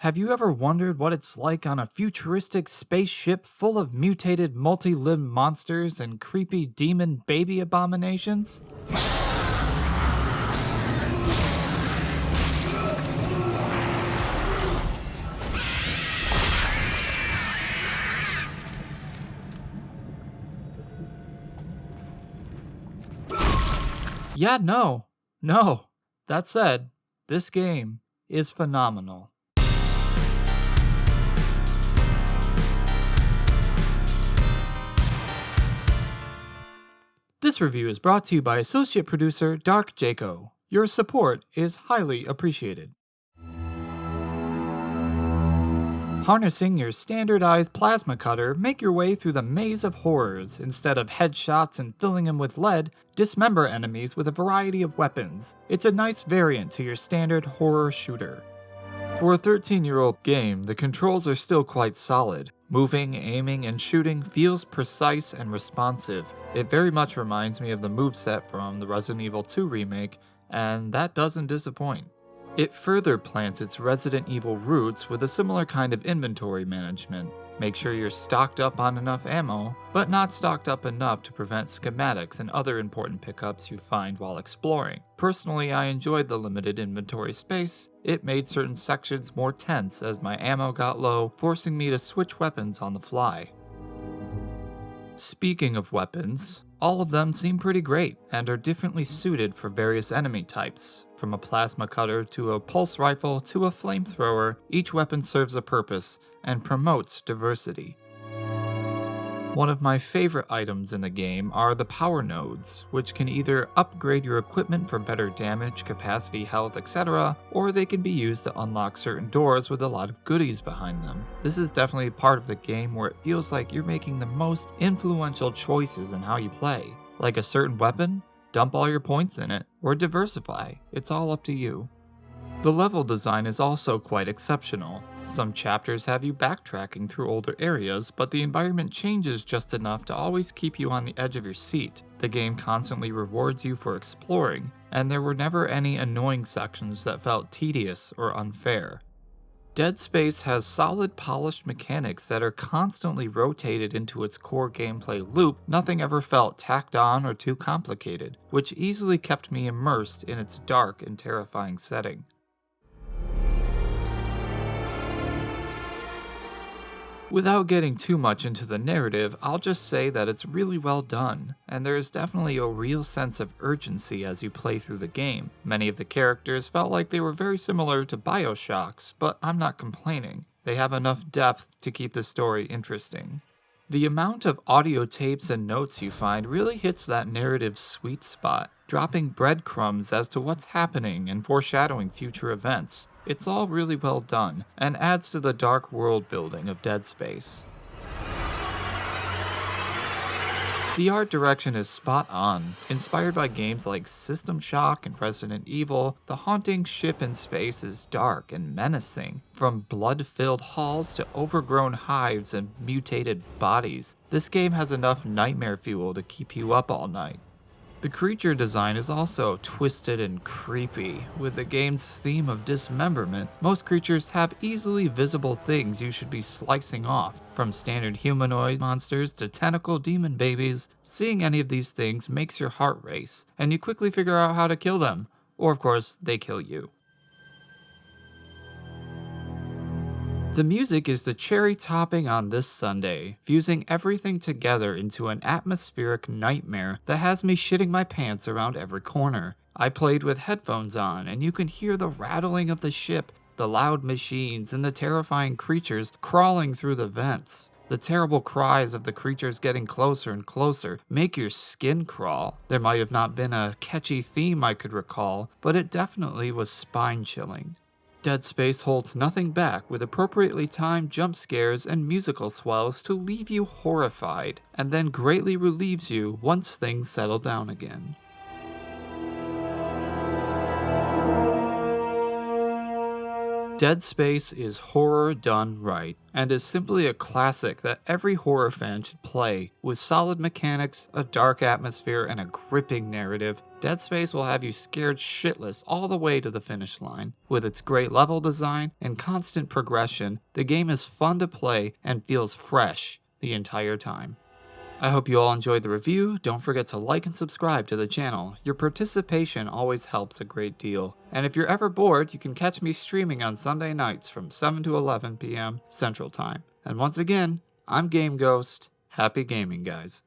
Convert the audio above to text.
Have you ever wondered what it's like on a futuristic spaceship full of mutated multi-limbed monsters and creepy demon baby abominations? Yeah, no. That said, this game is phenomenal. This review is brought to you by associate producer Dark Jaco. Your support is highly appreciated. Harnessing your standardized plasma cutter, make your way through the maze of horrors. Instead of headshots and filling them with lead, dismember enemies with a variety of weapons. It's a nice variant to your standard horror shooter. For a 13-year-old game, the controls are still quite solid. Moving, aiming, and shooting feels precise and responsive. It very much reminds me of the moveset from the Resident Evil 2 remake, and that doesn't disappoint. It further plants its Resident Evil roots with a similar kind of inventory management. Make sure you're stocked up on enough ammo, but not stocked up enough to prevent schematics and other important pickups you find while exploring. Personally, I enjoyed the limited inventory space. It made certain sections more tense as my ammo got low, forcing me to switch weapons on the fly. Speaking of weapons, all of them seem pretty great and are differently suited for various enemy types. From a plasma cutter to a pulse rifle to a flamethrower, each weapon serves a purpose and promotes diversity. One of my favorite items in the game are the power nodes, which can either upgrade your equipment for better damage, capacity, health, etc., or they can be used to unlock certain doors with a lot of goodies behind them. This is definitely part of the game where it feels like you're making the most influential choices in how you play. Like a certain weapon? Dump all your points in it, or diversify. It's all up to you. The level design is also quite exceptional. Some chapters have you backtracking through older areas, but the environment changes just enough to always keep you on the edge of your seat. The game constantly rewards you for exploring, and there were never any annoying sections that felt tedious or unfair. Dead Space has solid polished mechanics that are constantly rotated into its core gameplay loop. Nothing ever felt tacked on or too complicated, which easily kept me immersed in its dark and terrifying setting. Without getting too much into the narrative, I'll just say that it's really well done, and there is definitely a real sense of urgency as you play through the game. Many of the characters felt like they were very similar to Bioshocks, but I'm not complaining. They have enough depth to keep the story interesting. The amount of audio tapes and notes you find really hits that narrative sweet spot, dropping breadcrumbs as to what's happening and foreshadowing future events. It's all really well done, and adds to the dark world building of Dead Space. The art direction is spot on. Inspired by games like System Shock and Resident Evil, the haunting ship in space is dark and menacing. From blood-filled halls to overgrown hives and mutated bodies, this game has enough nightmare fuel to keep you up all night. The creature design is also twisted and creepy. With the game's theme of dismemberment, most creatures have easily visible things you should be slicing off. From standard humanoid monsters to tentacle demon babies, seeing any of these things makes your heart race, and you quickly figure out how to kill them. Or of course, they kill you. The music is the cherry topping on this Sunday, fusing everything together into an atmospheric nightmare that has me shitting my pants around every corner. I played with headphones on, and you can hear the rattling of the ship, the loud machines, and the terrifying creatures crawling through the vents. The terrible cries of the creatures getting closer and closer make your skin crawl. There might have not been a catchy theme I could recall, but it definitely was spine-chilling. Dead Space holds nothing back with appropriately timed jump scares and musical swells to leave you horrified, and then greatly relieves you once things settle down again. Dead Space is horror done right, and is simply a classic that every horror fan should play. With solid mechanics, a dark atmosphere, and a gripping narrative, Dead Space will have you scared shitless all the way to the finish line. With its great level design and constant progression, the game is fun to play and feels fresh the entire time. I hope you all enjoyed the review. Don't forget to like and subscribe to the channel. Your participation always helps a great deal. And if you're ever bored, you can catch me streaming on Sunday nights from 7 to 11 p.m. Central Time. And once again, I'm Game Ghost. Happy gaming, guys.